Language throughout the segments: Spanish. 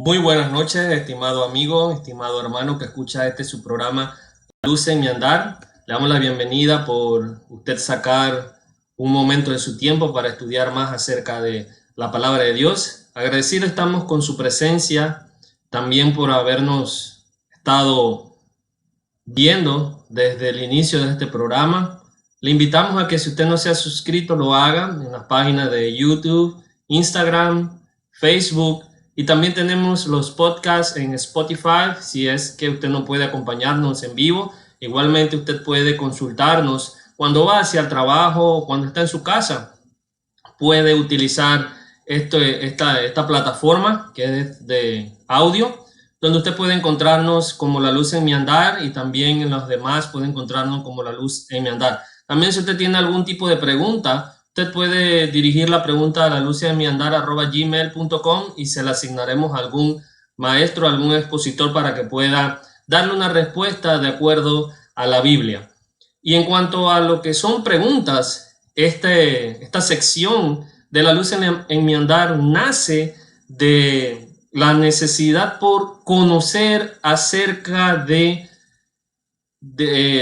Muy buenas noches, estimado amigo, estimado hermano que escucha su programa Luz en mi andar. Le damos la bienvenida por usted sacar un momento de su tiempo para estudiar más acerca de la palabra de Dios. Agradecidos estamos con su presencia, también por habernos estado viendo desde el inicio de este programa. Le invitamos a que si usted no se ha suscrito, lo haga en las páginas de YouTube, Instagram, Facebook, y también tenemos los podcasts en Spotify, si es que usted no puede acompañarnos en vivo. Igualmente usted puede consultarnos cuando va hacia el trabajo o cuando está en su casa. Puede utilizar esta plataforma que es de audio, donde usted puede encontrarnos como La Luz en mi andar, y también en los demás puede encontrarnos como La Luz en mi andar. También si usted tiene algún tipo de pregunta, usted puede dirigir la pregunta a laluzenmiandar@gmail.com y se la asignaremos a algún maestro, algún expositor para que pueda darle una respuesta de acuerdo a la Biblia. Y en cuanto a lo que son preguntas, esta sección de La Luz en mi andar nace de la necesidad por conocer acerca de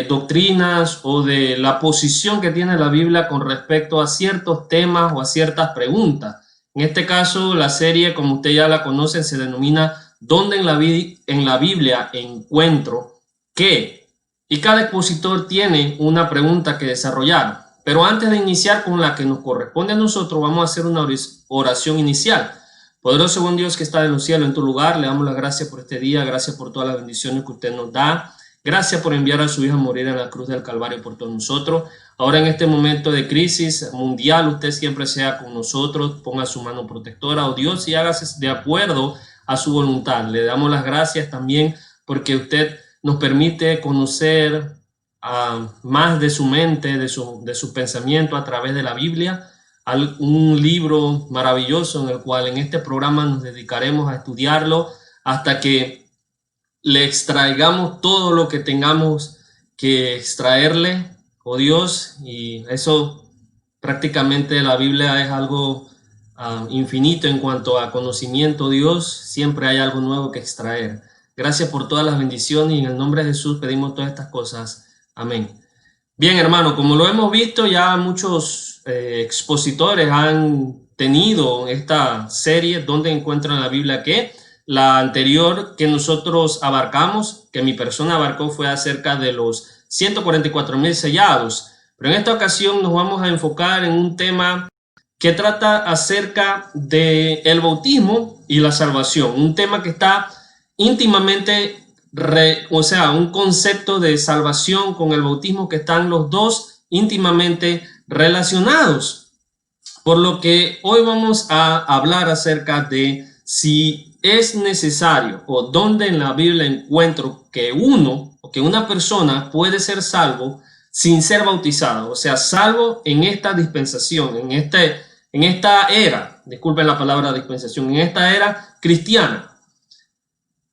doctrinas o de la posición que tiene la Biblia con respecto a ciertos temas o a ciertas preguntas. En este caso, la serie, como usted ya la conoce, se denomina ¿Dónde en la Biblia encuentro qué? Y cada expositor tiene una pregunta que desarrollar. Pero antes de iniciar con la que nos corresponde a nosotros, vamos a hacer una oración inicial. Poderoso buen Dios que está en los cielos, en tu lugar, le damos las gracias por este día, gracias por todas las bendiciones que usted nos da. Gracias por enviar a su Hijo a morir en la cruz del Calvario por todos nosotros. Ahora en este momento de crisis mundial, usted siempre sea con nosotros, ponga su mano protectora, oh Dios, y hágase de acuerdo a su voluntad. Le damos las gracias también porque usted nos permite conocer más de su mente, de su pensamiento a través de la Biblia, un libro maravilloso en el cual en este programa nos dedicaremos a estudiarlo hasta que le extraigamos todo lo que tengamos que extraerle, oh Dios, y eso prácticamente la Biblia es algo infinito en cuanto a conocimiento, Dios, siempre hay algo nuevo que extraer. Gracias por todas las bendiciones y en el nombre de Jesús pedimos todas estas cosas. Amén. Bien, hermano, como lo hemos visto, ya muchos expositores han tenido esta serie donde encuentran la Biblia que la anterior que nosotros abarcamos, que mi persona abarcó, fue acerca de los 144,000 sellados. Pero en esta ocasión nos vamos a enfocar en un tema que trata acerca del bautismo y la salvación. Un tema que está íntimamente, un concepto de salvación con el bautismo que están los dos íntimamente relacionados. Por lo que hoy vamos a hablar acerca de si es necesario o dónde en la Biblia encuentro que una persona puede ser salvo sin ser bautizado, o sea, salvo en esta dispensación, en esta era, disculpen la palabra dispensación, en esta era cristiana.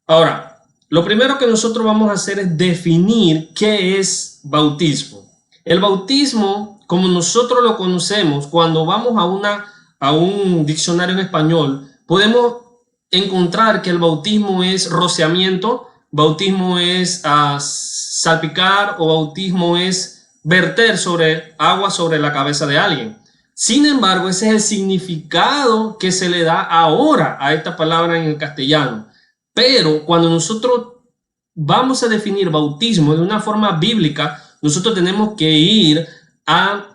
Ahora, lo primero que nosotros vamos a hacer es definir qué es bautismo. El bautismo, como nosotros lo conocemos, cuando vamos a un diccionario en español, podemos encontrar que el bautismo es rociamiento, bautismo es salpicar o bautismo es verter agua sobre la cabeza de alguien. Sin embargo, ese es el significado que se le da ahora a esta palabra en el castellano. Pero cuando nosotros vamos a definir bautismo de una forma bíblica, nosotros tenemos que ir a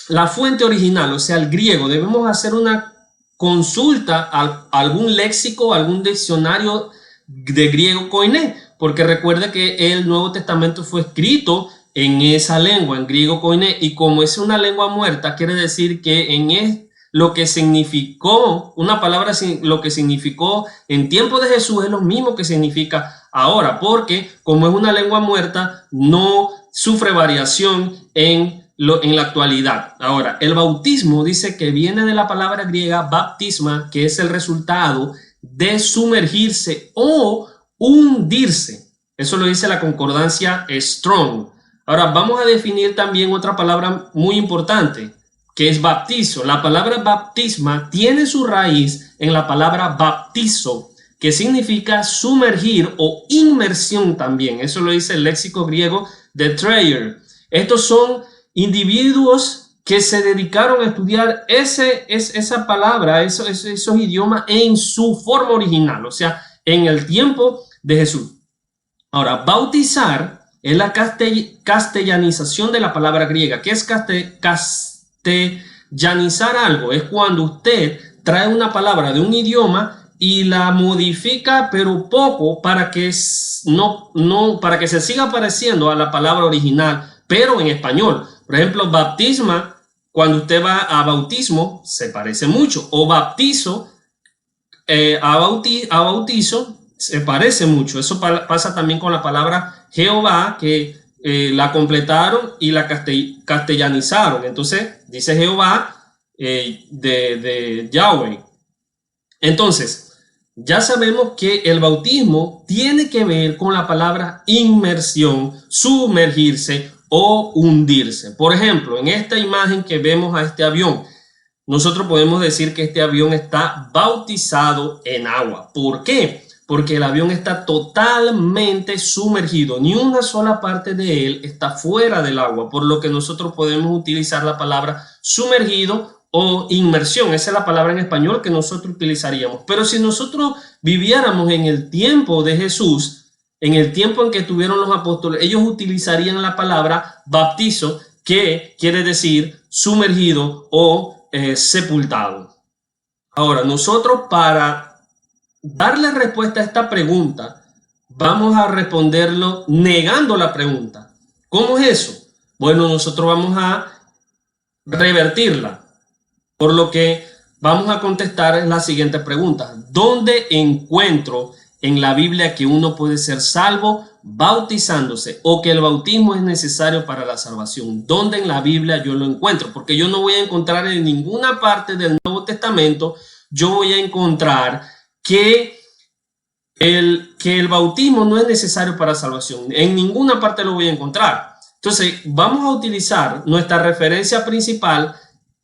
la fuente original, o sea, al griego. Debemos hacer una consulta a algún léxico, algún diccionario de griego koiné, porque recuerda que el Nuevo Testamento fue escrito en esa lengua, en griego koiné, y como es una lengua muerta, quiere decir que lo que significó una palabra, lo que significó en tiempo de Jesús es lo mismo que significa ahora, porque como es una lengua muerta, no sufre variación en la actualidad. Ahora, el bautismo dice que viene de la palabra griega baptisma, que es el resultado de sumergirse o hundirse. Eso lo dice la concordancia Strong. Ahora, vamos a definir también otra palabra muy importante, que es baptizo. La palabra baptisma tiene su raíz en la palabra baptizo, que significa sumergir o inmersión también. Eso lo dice el léxico griego de Dreyer. Estos son individuos que se dedicaron a estudiar esa palabra, esos idiomas en su forma original, o sea, en el tiempo de Jesús. Ahora, bautizar es la castellanización de la palabra griega. ¿Qué es castellanizar algo? Es cuando usted trae una palabra de un idioma y la modifica, pero poco, para que para que se siga pareciendo a la palabra original, pero en español. Por ejemplo, baptisma, cuando usted va a bautismo, se parece mucho. O baptizo, a bautizo, se parece mucho. Eso pasa también con la palabra Jehová, que la completaron y la castellanizaron. Entonces, dice Jehová de Yahweh. Entonces, ya sabemos que el bautismo tiene que ver con la palabra inmersión, sumergirse o hundirse. Por ejemplo, en esta imagen que vemos a este avión, nosotros podemos decir que este avión está bautizado en agua. ¿Por qué? Porque el avión está totalmente sumergido. Ni una sola parte de él está fuera del agua, por lo que nosotros podemos utilizar la palabra sumergido o inmersión. Esa es la palabra en español que nosotros utilizaríamos. Pero si nosotros viviéramos en el tiempo de Jesús, en el tiempo en que tuvieron los apóstoles, ellos utilizarían la palabra bautizo, que quiere decir sumergido o sepultado. Ahora, nosotros, para darle respuesta a esta pregunta, vamos a responderlo negando la pregunta. ¿Cómo es eso? Bueno, nosotros vamos a revertirla. Por lo que vamos a contestar la siguiente pregunta. ¿Dónde encuentro en la Biblia que uno puede ser salvo bautizándose o que el bautismo es necesario para la salvación? ¿Dónde en la Biblia yo lo encuentro? Porque yo no voy a encontrar en ninguna parte del Nuevo Testamento, yo voy a encontrar que el bautismo no es necesario para salvación. En ninguna parte lo voy a encontrar. Entonces, vamos a utilizar nuestra referencia principal,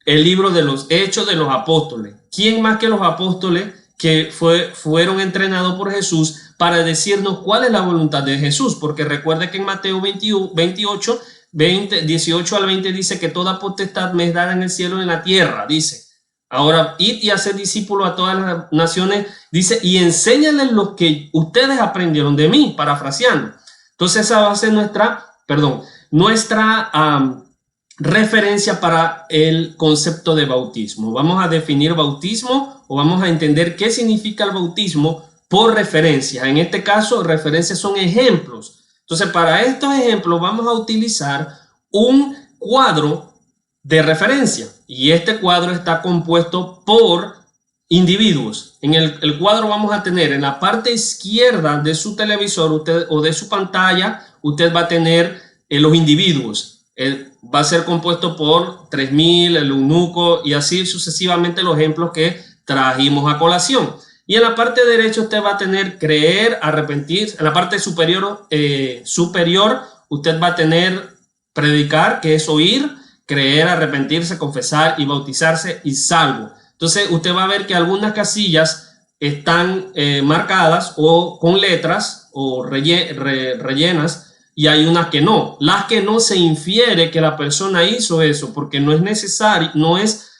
el libro de los Hechos de los Apóstoles. ¿Quién más que los apóstoles que fueron entrenados por Jesús para decirnos cuál es la voluntad de Jesús? Porque recuerde que en Mateo 28, 18 al 20 dice que toda potestad me es dada en el cielo y en la tierra, dice. Ahora, id y hacer discípulos a todas las naciones, dice, y enséñales lo que ustedes aprendieron de mí, parafraseando. Entonces esa va a ser nuestra referencia para el concepto de bautismo. Vamos a definir bautismo o vamos a entender qué significa el bautismo por referencia. En este caso, referencias son ejemplos. Entonces, para estos ejemplos vamos a utilizar un cuadro de referencia y este cuadro está compuesto por individuos. En el cuadro vamos a tener en la parte izquierda de su televisor o de su pantalla, usted va a tener los individuos. Va a ser compuesto por 3000, el eunuco y así sucesivamente los ejemplos que trajimos a colación. Y en la parte derecha usted va a tener creer, arrepentirse. En la parte superior usted va a tener predicar, que es oír, creer, arrepentirse, confesar y bautizarse y salvo. Entonces usted va a ver que algunas casillas están marcadas o con letras o rellenas, y hay unas que no. Las que no, se infiere que la persona hizo eso porque no es necesario, no es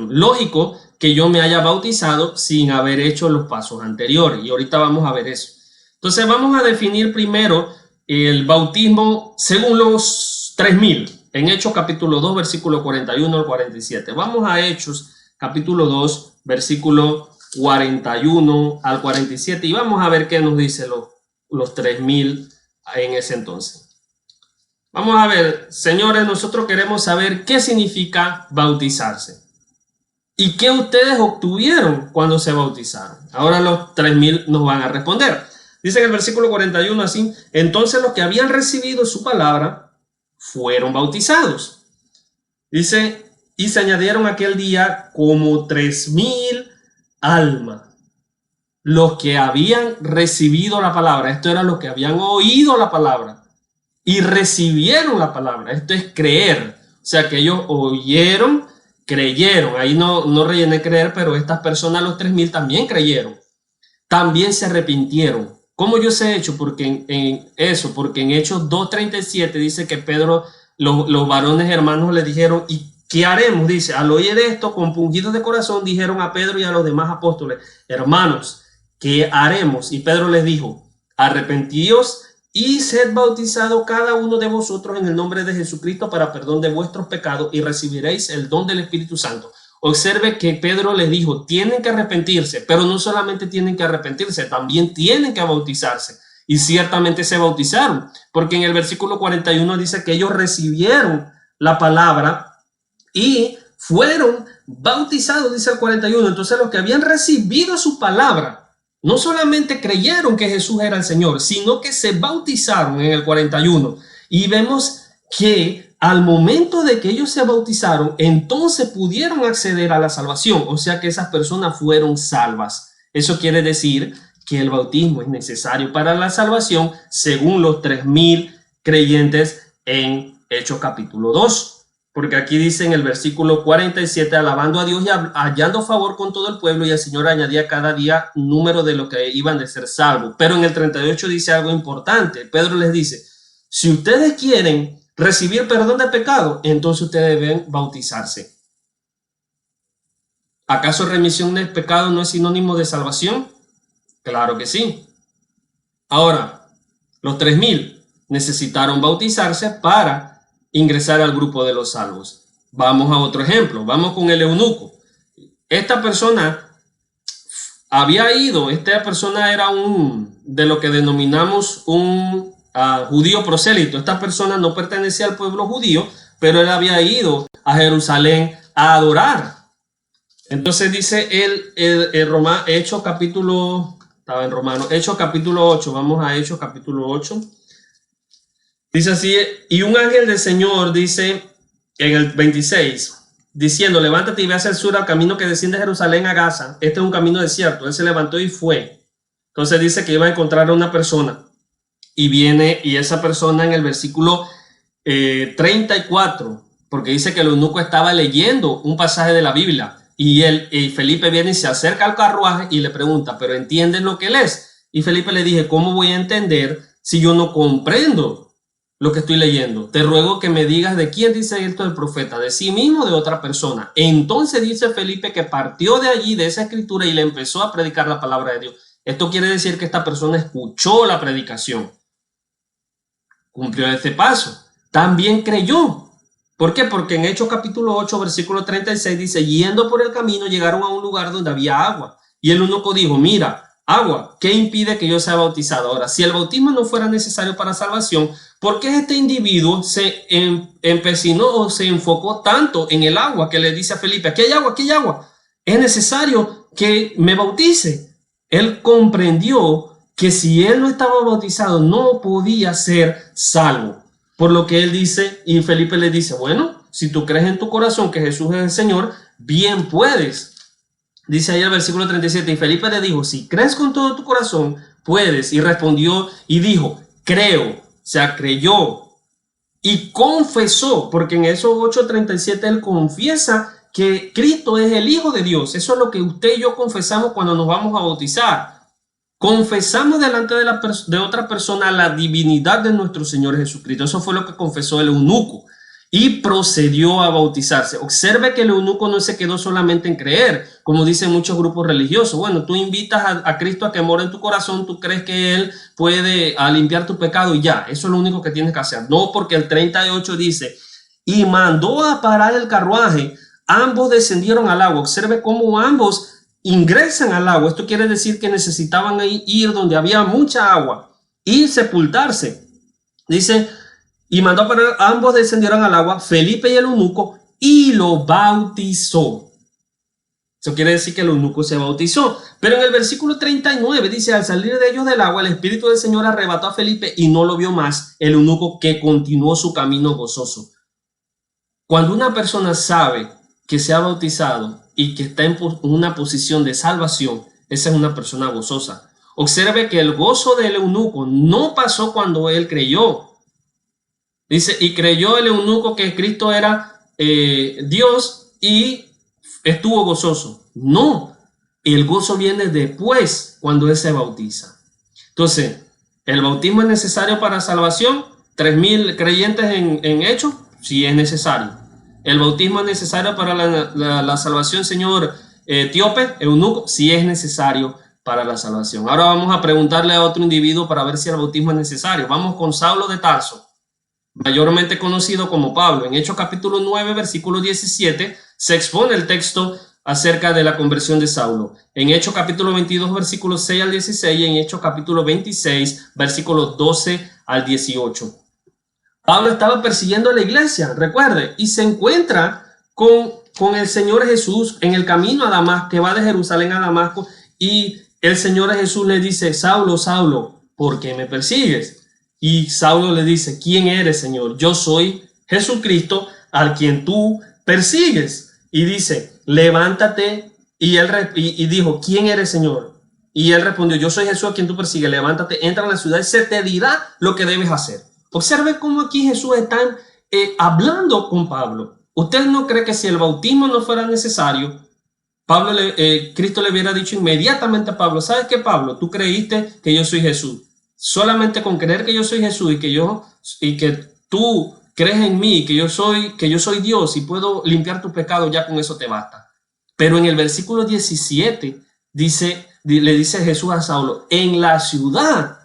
lógico que yo me haya bautizado sin haber hecho los pasos anteriores. Y ahorita vamos a ver eso. Entonces vamos a definir primero el bautismo según los 3000. En Hechos capítulo 2, versículo 41 al 47. Vamos a Hechos capítulo 2, versículo 41 al 47 y vamos a ver qué nos dice los 3000 en ese entonces. Vamos a ver, señores, nosotros queremos saber qué significa bautizarse y qué ustedes obtuvieron cuando se bautizaron. Ahora los 3000 nos van a responder. Dice en el versículo 41 así: entonces los que habían recibido su palabra fueron bautizados. Dice, y se añadieron aquel día como 3000 almas, los que habían recibido la palabra. Esto era los que habían oído la palabra y recibieron la palabra. Esto es creer. O sea que ellos oyeron, creyeron. Ahí no rellené creer, pero estas personas, los 3.000, también creyeron. También se arrepintieron. ¿Cómo yo sé hecho? Porque porque en Hechos 2:37 dice que Pedro, los varones hermanos le dijeron, ¿y qué haremos? Dice, al oír esto, compungidos de corazón, dijeron a Pedro y a los demás apóstoles, hermanos, ¿qué haremos? Y Pedro les dijo, arrepentíos y sed bautizado cada uno de vosotros en el nombre de Jesucristo para perdón de vuestros pecados y recibiréis el don del Espíritu Santo. Observe que Pedro les dijo, tienen que arrepentirse, pero no solamente tienen que arrepentirse, también tienen que bautizarse. Y ciertamente se bautizaron, porque en el versículo 41 dice que ellos recibieron la palabra y fueron bautizados, dice el 41. Entonces los que habían recibido su palabra, no solamente creyeron que Jesús era el Señor, sino que se bautizaron en el 41. Y vemos que al momento de que ellos se bautizaron, entonces pudieron acceder a la salvación. O sea que esas personas fueron salvas. Eso quiere decir que el bautismo es necesario para la salvación, según los 3.000 creyentes en Hechos capítulo 2. Porque aquí dice en el versículo 47, alabando a Dios y hallando favor con todo el pueblo, y el Señor añadía cada día número de los que iban de ser salvos. Pero en el 38 dice algo importante. Pedro les dice, si ustedes quieren recibir perdón de pecado, entonces ustedes deben bautizarse. ¿Acaso remisión de pecado no es sinónimo de salvación? Claro que sí. Ahora, los 3.000 necesitaron bautizarse para ingresar al grupo de los salvos. Vamos a otro ejemplo. Vamos con el eunuco. Esta persona esta persona era de lo que denominamos un judío prosélito. Esta persona no pertenecía al pueblo judío, pero él había ido a Jerusalén a adorar. Entonces dice Hechos capítulo 8, vamos a Hechos capítulo 8. Dice así, y un ángel del Señor dice en el 26, diciendo, levántate y ve hacia el sur al camino que desciende de Jerusalén a Gaza. Este es un camino desierto. Él se levantó y fue. Entonces dice que iba a encontrar a una persona. Y viene, y esa persona en el versículo 34, porque dice que el eunuco estaba leyendo un pasaje de la Biblia, y Felipe viene y se acerca al carruaje y le pregunta, ¿pero entiendes lo que lees? Y Felipe le dije, ¿cómo voy a entender si yo no comprendo lo que estoy leyendo? Te ruego que me digas de quién dice esto el profeta, de sí mismo o de otra persona. Entonces dice Felipe que partió de allí, de esa escritura, y le empezó a predicar la palabra de Dios. Esto quiere decir que esta persona escuchó la predicación, cumplió este paso, también creyó. ¿Por qué? Porque en Hechos capítulo 8, versículo 36 dice, yendo por el camino llegaron a un lugar donde había agua. Y el eunuco dijo, mira, agua, ¿qué impide que yo sea bautizado? Ahora, si el bautismo no fuera necesario para salvación, ¿por qué este individuo se empecinó o se enfocó tanto en el agua que le dice a Felipe, aquí hay agua, aquí hay agua? Es necesario que me bautice. Él comprendió que si él no estaba bautizado no podía ser salvo. Por lo que él dice, y Felipe le dice, bueno, si tú crees en tu corazón que Jesús es el Señor, bien puedes. Dice ahí el versículo 37, y Felipe le dijo, si crees con todo tu corazón, puedes. Y respondió y dijo, creo, o sea, creyó y confesó, porque en esos 8:37 él confiesa que Cristo es el Hijo de Dios. Eso es lo que usted y yo confesamos cuando nos vamos a bautizar. Confesamos delante de otra persona la divinidad de nuestro Señor Jesucristo. Eso fue lo que confesó el eunuco y procedió a bautizarse. Observe que el eunuco no se quedó solamente en creer, como dicen muchos grupos religiosos. Bueno, tú invitas a Cristo a que more en tu corazón, tú crees que Él puede limpiar tu pecado y ya, eso es lo único que tienes que hacer. No, porque el 38 dice, y mandó a parar el carruaje, ambos descendieron al agua. Observe cómo ambos ingresan al agua. Esto quiere decir que necesitaban ir donde había mucha agua y sepultarse. Dice, y mandó para ambos descendieron al agua, Felipe y el eunuco, y lo bautizó. Eso quiere decir que el eunuco se bautizó. Pero en el versículo 39 dice, al salir de ellos del agua, el Espíritu del Señor arrebató a Felipe y no lo vio más el eunuco, que continuó su camino gozoso. Cuando una persona sabe que se ha bautizado y que está en una posición de salvación, esa es una persona gozosa. Observe que el gozo del eunuco no pasó cuando él creyó. Dice, y creyó el eunuco que Cristo era Dios, y estuvo gozoso. No, el gozo viene después cuando él se bautiza. Entonces, ¿el bautismo es necesario para salvación? 3.000 creyentes en Hechos, sí es necesario. ¿El bautismo es necesario para la salvación, señor etíope, eunuco? Sí es necesario para la salvación. Ahora vamos a preguntarle a otro individuo para ver si el bautismo es necesario. Vamos con Saulo de Tarso, mayormente conocido como Pablo. En Hechos capítulo 9, versículo 17, se expone el texto acerca de la conversión de Saulo. En Hechos capítulo 22, versículos 6 al 16, y en Hechos capítulo 26, versículos 12 al 18. Pablo estaba persiguiendo a la iglesia, recuerde, y se encuentra con el Señor Jesús en el camino a Damasco, que va de Jerusalén a Damasco, y el Señor Jesús le dice: Saulo, Saulo, ¿por qué me persigues? Y Saulo le dice: ¿quién eres, Señor? Yo soy Jesucristo, al quien tú persigues. Y dice: levántate. Y él dijo: ¿quién eres, Señor? Y él respondió: yo soy Jesús a quien tú persigues. Levántate, entra en la ciudad y se te dirá lo que debes hacer. Observe cómo aquí Jesús está hablando con Pablo. ¿Usted no cree que si el bautismo no fuera necesario, Cristo le hubiera dicho inmediatamente a Pablo: ¿sabes qué, Pablo? Tú creíste que yo soy Jesús. Solamente con creer que yo soy Jesús y que tú crees en mí, que yo soy Dios y puedo limpiar tu pecado, ya con eso te basta. Pero en el versículo 17 le dice Jesús a Saulo: en la ciudad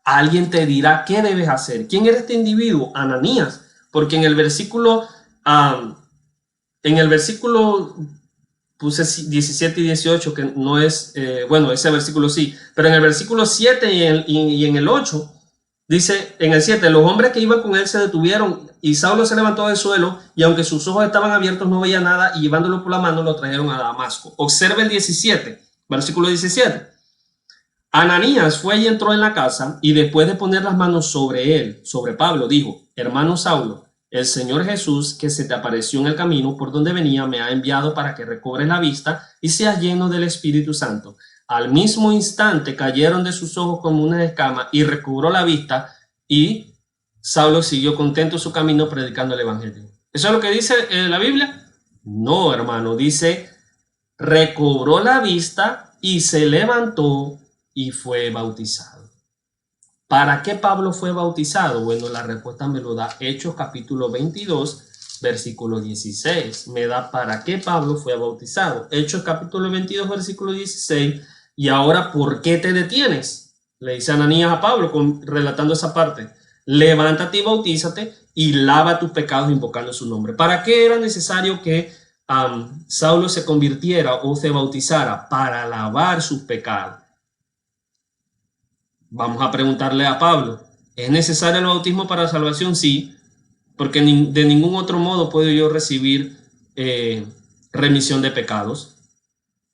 alguien te dirá qué debes hacer. ¿Quién era este individuo? Ananías. Porque en el versículo puse 17 y 18, que no es, bueno, ese versículo sí, pero en el versículo 7 y en el 8, dice, en el 7, los hombres que iban con él se detuvieron y Saulo se levantó del suelo y aunque sus ojos estaban abiertos no veía nada, y llevándolo por la mano lo trajeron a Damasco. Observe el 17, versículo 17. Ananías fue y entró en la casa, y después de poner las manos sobre él, sobre Pablo, dijo: hermano Saulo, el Señor Jesús, que se te apareció en el camino por donde venía, me ha enviado para que recobres la vista y seas lleno del Espíritu Santo. Al mismo instante cayeron de sus ojos como una escama y recobró la vista, y Saulo siguió contento su camino predicando el evangelio. ¿Eso es lo que dice la Biblia? No, hermano, dice: recobró la vista y se levantó y fue bautizado. ¿Para qué Pablo fue bautizado? Bueno, la respuesta me lo da Hechos capítulo 22, versículo 16. Me da para qué Pablo fue bautizado. Hechos capítulo 22, versículo 16. Y ahora, ¿por qué te detienes? Le dice Ananías a Pablo, relatando esa parte: levántate y bautízate y lava tus pecados invocando su nombre. ¿Para qué era necesario que Saulo se convirtiera o se bautizara? Para lavar sus pecados. Vamos a preguntarle a Pablo: ¿es necesario el bautismo para la salvación? Sí, porque de ningún otro modo puedo yo recibir remisión de pecados.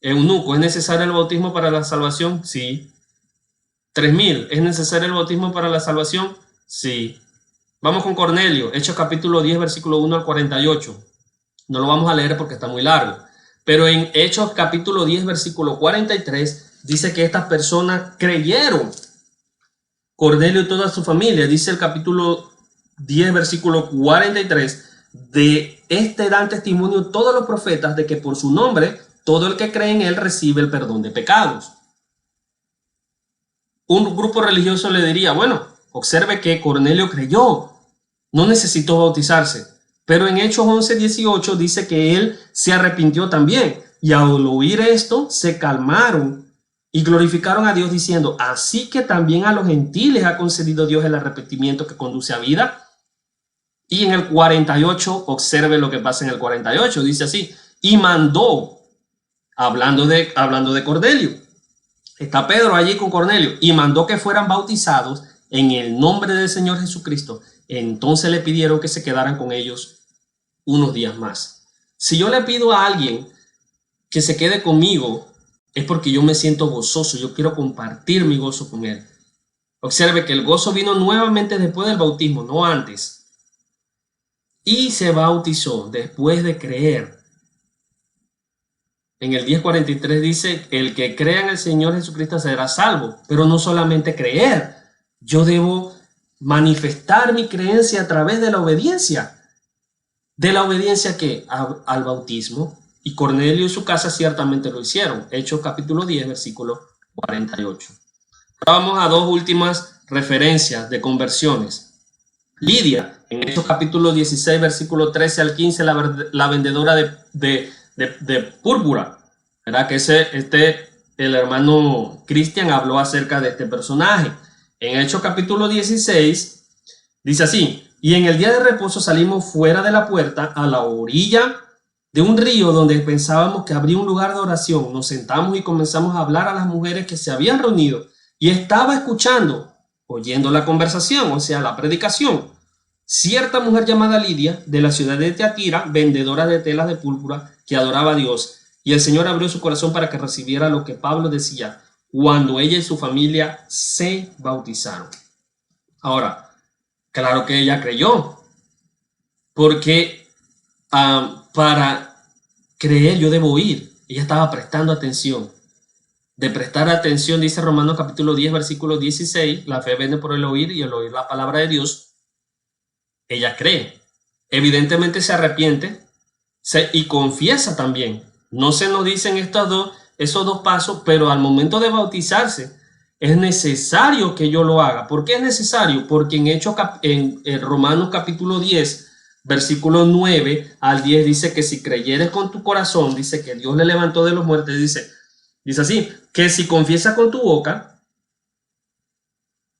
Eunuco: ¿es necesario el bautismo para la salvación? Sí. 3.000: ¿es necesario el bautismo para la salvación? Sí. Vamos con Cornelio, Hechos capítulo 10, versículo 1 al 48. No lo vamos a leer porque está muy largo, pero en Hechos capítulo 10, versículo 43, dice que estas personas creyeron. Cornelio y toda su familia, dice el capítulo 10, versículo 43, de este dan testimonio todos los profetas de que por su nombre todo el que cree en él recibe el perdón de pecados. Un grupo religioso le diría: bueno, observe que Cornelio creyó, no necesitó bautizarse. Pero en Hechos 11, 18 dice que él se arrepintió también, y al oír esto se calmaron y glorificaron a Dios diciendo: así que también a los gentiles ha concedido Dios el arrepentimiento que conduce a vida. Y en el 48, observe lo que pasa en el 48, dice así: y mandó, hablando de Cornelio, está Pedro allí con Cornelio, y mandó que fueran bautizados en el nombre del Señor Jesucristo. Entonces le pidieron que se quedaran con ellos unos días más. Si yo le pido a alguien que se quede conmigo, es porque yo me siento gozoso, yo quiero compartir mi gozo con él. Observe que el gozo vino nuevamente después del bautismo, no antes. Y se bautizó después de creer. En el 10:43 dice: el que crea en el Señor Jesucristo será salvo. Pero no solamente creer, yo debo manifestar mi creencia a través de la obediencia. de la obediencia que al bautismo, y Cornelio y su casa ciertamente lo hicieron. Hechos capítulo 10, versículo 48. Ahora vamos a dos últimas referencias de conversiones. Lidia, en Hechos capítulo 16, versículo 13 al 15, la vendedora de púrpura, ¿verdad? Que el hermano Cristian habló acerca de este personaje. En Hechos capítulo 16, dice así: y en el día de reposo salimos fuera de la puerta a la orilla de un río donde pensábamos que habría un lugar de oración. Nos sentamos y comenzamos a hablar a las mujeres que se habían reunido y estaba escuchando, oyendo la conversación, o sea, la predicación, cierta mujer llamada Lidia, de la ciudad de Tiatira, vendedora de telas de púrpura, que adoraba a Dios. Y el Señor abrió su corazón para que recibiera lo que Pablo decía, cuando ella y su familia se bautizaron. Ahora, claro que ella creyó, porque para creer yo debo oír. Ella estaba prestando atención. De prestar atención, dice Romanos capítulo 10, versículo 16, la fe viene por el oír y el oír la palabra de Dios. Ella cree. Evidentemente se arrepiente y confiesa también. No se nos dicen esos dos pasos, pero al momento de bautizarse es necesario que yo lo haga. ¿Por qué es necesario? Porque en Romanos capítulo 10, versículo 9 al 10 dice que si creyeres con tu corazón, dice que Dios le levantó de los muertos, dice así, que si confiesas con tu boca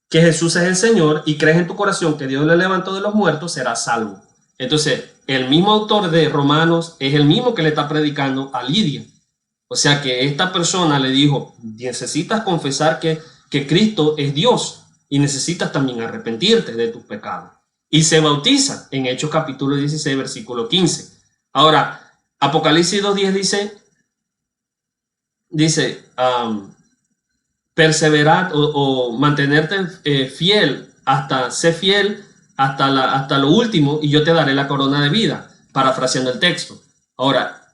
que Jesús es el Señor y crees en tu corazón que Dios le levantó de los muertos, serás salvo. Entonces, el mismo autor de Romanos es el mismo que le está predicando a Lidia. O sea que esta persona le dijo, necesitas confesar que Cristo es Dios y necesitas también arrepentirte de tus pecados. Y se bautiza en Hechos capítulo 16, versículo 15. Ahora, Apocalipsis 2:10 dice perseverar o mantenerte fiel sé fiel hasta lo último y yo te daré la corona de vida, parafraseando el texto. Ahora,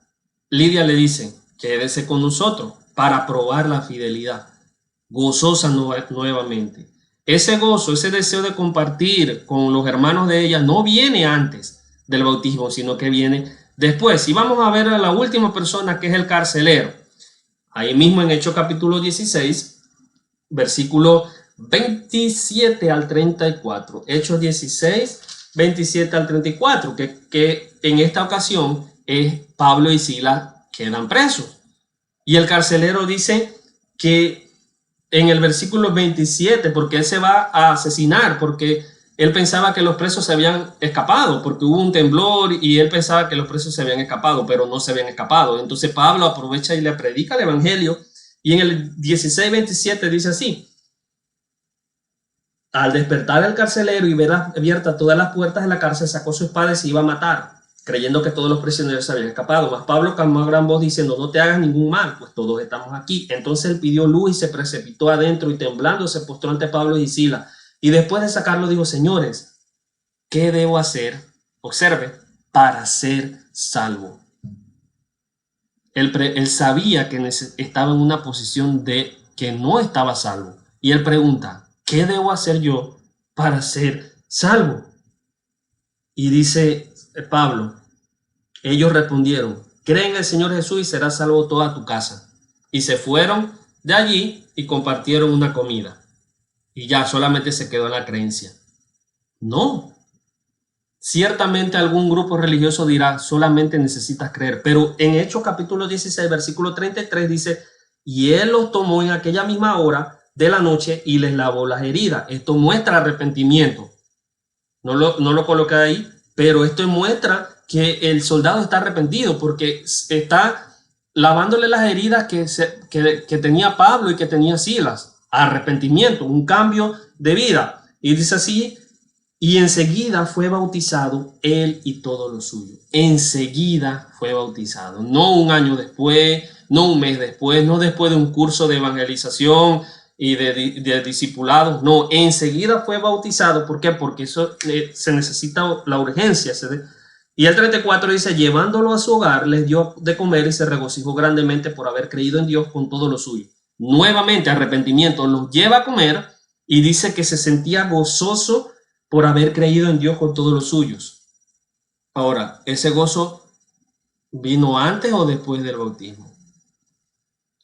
Lidia le dice, quédese con nosotros para probar la fidelidad, gozosa nuevamente. Ese gozo, ese deseo de compartir con los hermanos de ella no viene antes del bautismo, sino que viene después. Y vamos a ver a la última persona, que es el carcelero. Ahí mismo en Hechos capítulo 16, versículo 27 al 34. Hechos 16, 27 al 34, que en esta ocasión es Pablo y Silas quedan presos. Y el carcelero dice que en el versículo 27, porque él se va a asesinar, porque él pensaba que los presos se habían escapado, porque hubo un temblor y él pensaba que los presos se habían escapado, pero no se habían escapado. Entonces Pablo aprovecha y le predica el evangelio, y en el 16:27 dice así: al despertar el carcelero y ver abiertas todas las puertas de la cárcel, sacó su espada y se iba a matar, creyendo que todos los prisioneros se habían escapado. Mas Pablo clamó a gran voz diciendo, no te hagas ningún mal, pues todos estamos aquí. Entonces él pidió luz y se precipitó adentro y temblando se postró ante Pablo y Silas. Y después de sacarlo dijo, señores, ¿qué debo hacer? Observe, para ser salvo. Él sabía que estaba en una posición de que no estaba salvo. Y él pregunta, ¿qué debo hacer yo para ser salvo? Y dice Pablo, ellos respondieron, cree en el Señor Jesús y serás salvo toda tu casa. Y se fueron de allí y compartieron una comida. Y ya solamente se quedó en la creencia. No. Ciertamente algún grupo religioso dirá, solamente necesitas creer. Pero en Hechos capítulo 16, versículo 33 dice, y él los tomó en aquella misma hora de la noche y les lavó las heridas. Esto muestra arrepentimiento. No lo coloqué ahí, pero esto muestra que el soldado está arrepentido porque está lavándole las heridas que tenía Pablo y que tenía Silas. Arrepentimiento, un cambio de vida. Y dice así, y enseguida fue bautizado él y todo lo suyo. Enseguida fue bautizado, no un año después, no un mes después, no después de un curso de evangelización y de discipulados, no, enseguida fue bautizado. ¿Por qué? Porque eso se necesita la urgencia. Y el 34 dice, llevándolo a su hogar, les dio de comer y se regocijó grandemente por haber creído en Dios con todo lo suyo. Nuevamente, arrepentimiento los lleva a comer y dice que se sentía gozoso por haber creído en Dios con todos los suyos. Ahora, ¿ese gozo vino antes o después del bautismo?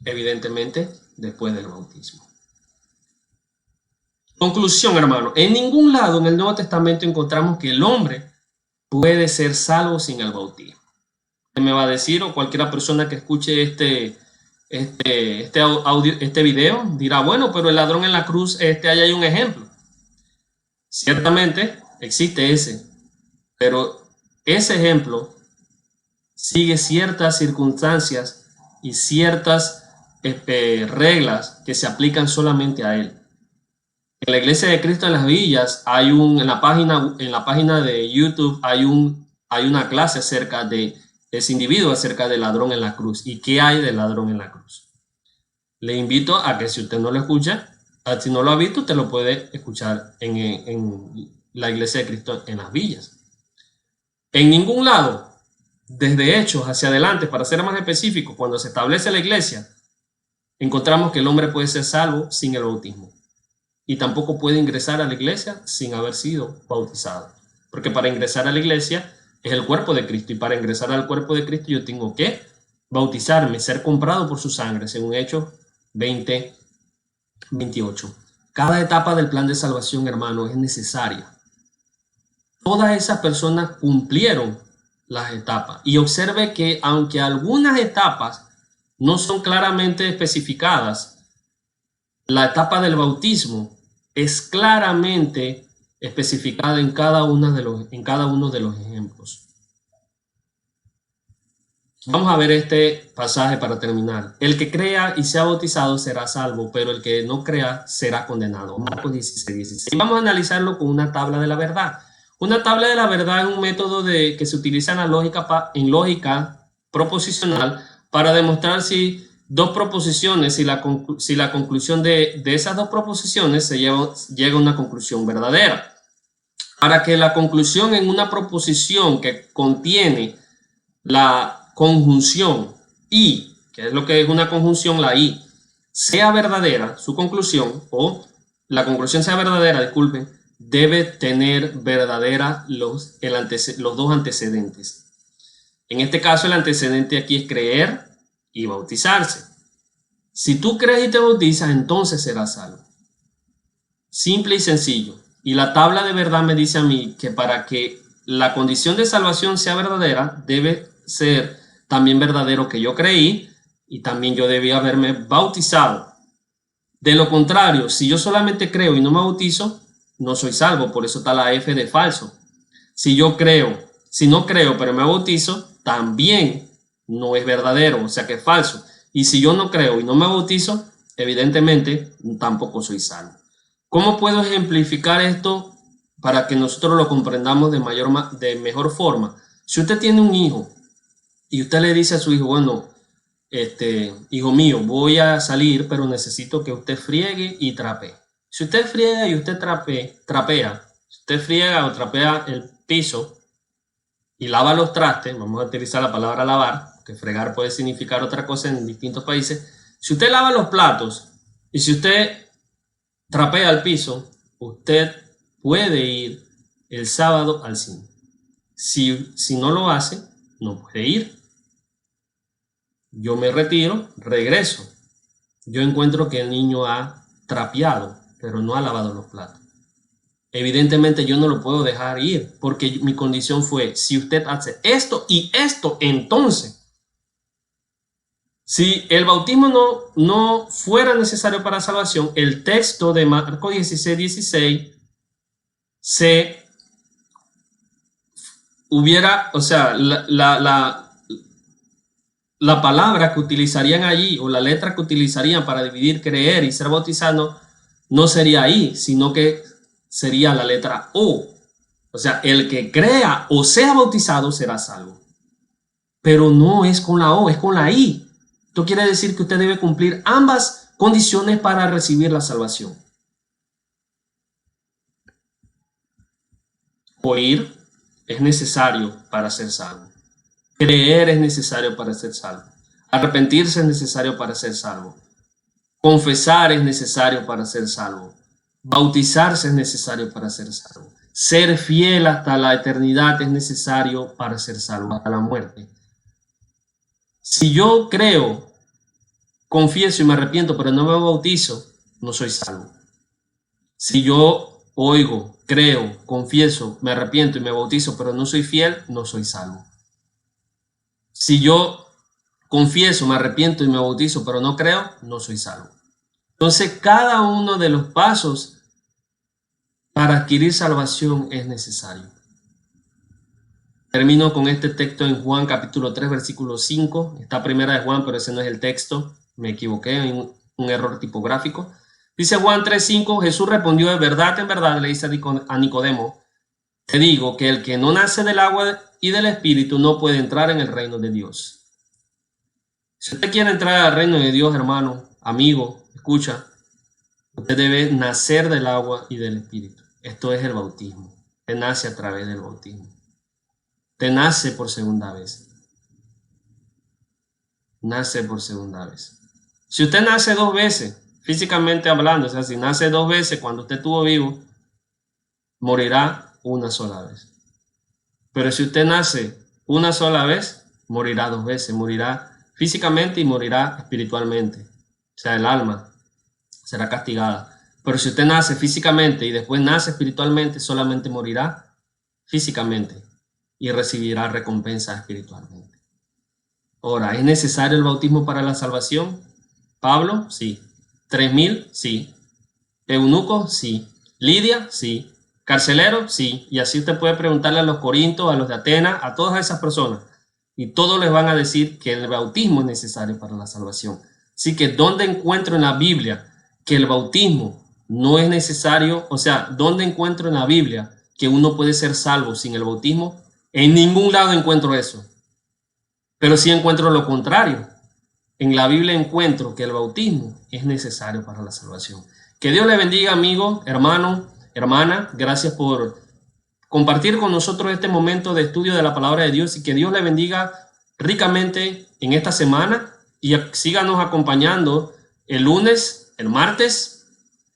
Evidentemente, después del bautismo. Conclusión, hermano. En ningún lado en el Nuevo Testamento encontramos que el hombre puede ser salvo sin el bautismo. Usted me va a decir, o cualquiera persona que escuche este video dirá, bueno, pero el ladrón en la cruz, ahí hay un ejemplo. Ciertamente existe ese, pero ese ejemplo sigue ciertas circunstancias y ciertas reglas que se aplican solamente a él. En la Iglesia de Cristo en las Villas hay en la página de YouTube hay una clase acerca de ese individuo, acerca del ladrón en la cruz y qué hay del ladrón en la cruz. Le invito a que si usted no lo escucha, si no lo ha visto, usted lo puede escuchar en la Iglesia de Cristo en las Villas. En ningún lado, desde Hechos hacia adelante, para ser más específico, cuando se establece la iglesia, encontramos que el hombre puede ser salvo sin el bautismo. Y tampoco puede ingresar a la iglesia sin haber sido bautizado. Porque para ingresar a la iglesia es el cuerpo de Cristo. Y para ingresar al cuerpo de Cristo yo tengo que bautizarme, ser comprado por su sangre, según Hechos 20:28. Cada etapa del plan de salvación, hermano, es necesaria. Todas esas personas cumplieron las etapas. Y observe que aunque algunas etapas no son claramente especificadas, la etapa del bautismo es claramente especificada en cada uno de los ejemplos. Vamos a ver este pasaje para terminar. El que crea y sea bautizado será salvo, pero el que no crea será condenado. Marcos 16:16. Vamos a analizarlo con una tabla de la verdad. Una tabla de la verdad es un método que se utiliza en lógica proposicional para demostrar si dos proposiciones, si la conclusión de esas dos proposiciones llega a una conclusión verdadera. Para que la conclusión en una proposición que contiene la conjunción y, que es lo que es una conjunción, la y, sea verdadera, su conclusión, o la conclusión sea verdadera, disculpen, debe tener verdadera los dos antecedentes. En este caso, el antecedente aquí es creer y bautizarse. Si tú crees y te bautizas, entonces serás salvo. Simple y sencillo. Y la tabla de verdad me dice a mí que para que la condición de salvación sea verdadera, debe ser también verdadero que yo creí y también yo debía haberme bautizado. De lo contrario, si yo solamente creo y no me bautizo, no soy salvo. Por eso está la F de falso. Si no creo pero me bautizo, también no es verdadero, o sea que es falso. Y si yo no creo y no me bautizo, evidentemente tampoco soy salvo. ¿Cómo puedo ejemplificar esto para que nosotros lo comprendamos de mejor forma? Si usted tiene un hijo y usted le dice a su hijo, bueno, hijo mío, voy a salir, pero necesito que usted friegue y trapee. Si usted friega y usted trapea, si usted friega o trapea el piso y lava los trastes, vamos a utilizar la palabra lavar, que fregar puede significar otra cosa en distintos países. Si usted lava los platos y si usted trapea el piso, usted puede ir el sábado al cine. Si no lo hace, no puede ir. Yo me retiro, regreso. Yo encuentro que el niño ha trapeado, pero no ha lavado los platos. Evidentemente yo no lo puedo dejar ir, porque mi condición fue, si usted hace esto y esto, entonces. Si el bautismo no fuera necesario para salvación, el texto de Marcos 16:16 se hubiera, o sea, la palabra que utilizarían allí o la letra que utilizarían para dividir creer y ser bautizado no sería ahí, sino que sería la letra O. O sea, el que crea o sea bautizado será salvo. Pero no es con la O, es con la I. Esto quiere decir que usted debe cumplir ambas condiciones para recibir la salvación. Oír es necesario para ser salvo. Creer es necesario para ser salvo. Arrepentirse es necesario para ser salvo. Confesar es necesario para ser salvo. Bautizarse es necesario para ser salvo. ser fiel hasta la eternidad es necesario para ser salvo, hasta la muerte. Si yo creo, confieso y me arrepiento, pero no me bautizo, no soy salvo. Si yo oigo, creo, confieso, me arrepiento y me bautizo, pero no soy fiel, no soy salvo. Si yo confieso, me arrepiento y me bautizo, pero no creo, no soy salvo. Entonces, cada uno de los pasos para adquirir salvación es necesario. Termino con este texto en Juan capítulo 3, versículo 5. Está primera de Juan, pero ese no es el texto. Me equivoqué en un error tipográfico. Dice Juan 3:5, Jesús respondió, en verdad, le dice a Nicodemo, te digo que el que no nace del agua y del Espíritu no puede entrar en el reino de Dios. Si usted quiere entrar al reino de Dios, hermano, amigo, escucha, usted debe nacer del agua y del Espíritu. Esto es el bautismo. Usted nace a través del bautismo. Usted nace por segunda vez. Nace por segunda vez. Si usted nace dos veces, físicamente hablando, o sea, si nace dos veces cuando usted estuvo vivo, morirá una sola vez. Pero si usted nace una sola vez, morirá dos veces. Morirá físicamente y morirá espiritualmente. O sea, el alma será castigada. Pero si usted nace físicamente y después nace espiritualmente, solamente morirá físicamente y recibirá recompensa espiritualmente. Ahora, ¿es necesario el bautismo para la salvación? Pablo, sí. 3,000, sí. Eunuco, sí. Lidia, sí. Carcelero, sí. Y así usted puede preguntarle a los corintios, a los de Atenas, a todas esas personas. Y todos les van a decir que el bautismo es necesario para la salvación. Así que, ¿dónde encuentro en la Biblia que el bautismo no es necesario? O sea, ¿dónde encuentro en la Biblia que uno puede ser salvo sin el bautismo? En ningún lado encuentro eso. Pero sí encuentro lo contrario. En la Biblia encuentro que el bautismo es necesario para la salvación. Que Dios le bendiga, amigo, hermano, hermana. Gracias por compartir con nosotros este momento de estudio de la palabra de Dios y que Dios le bendiga ricamente en esta semana y síganos acompañando el lunes, el martes,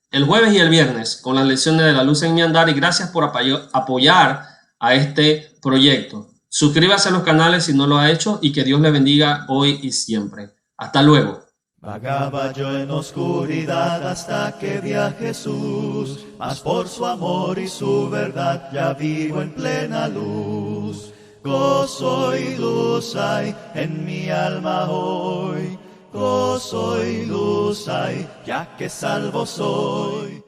el jueves y el viernes con las lecciones de La Luz en mi Andar, y gracias por apoyar a este proyecto. Suscríbase a los canales si no lo ha hecho y que Dios le bendiga hoy y siempre. Hasta luego. Vagaba yo en oscuridad hasta que vi a Jesús, mas por su amor y su verdad ya vivo en plena luz. Gozo y luz hay en mi alma hoy, gozo y luz hay, ya que salvo soy.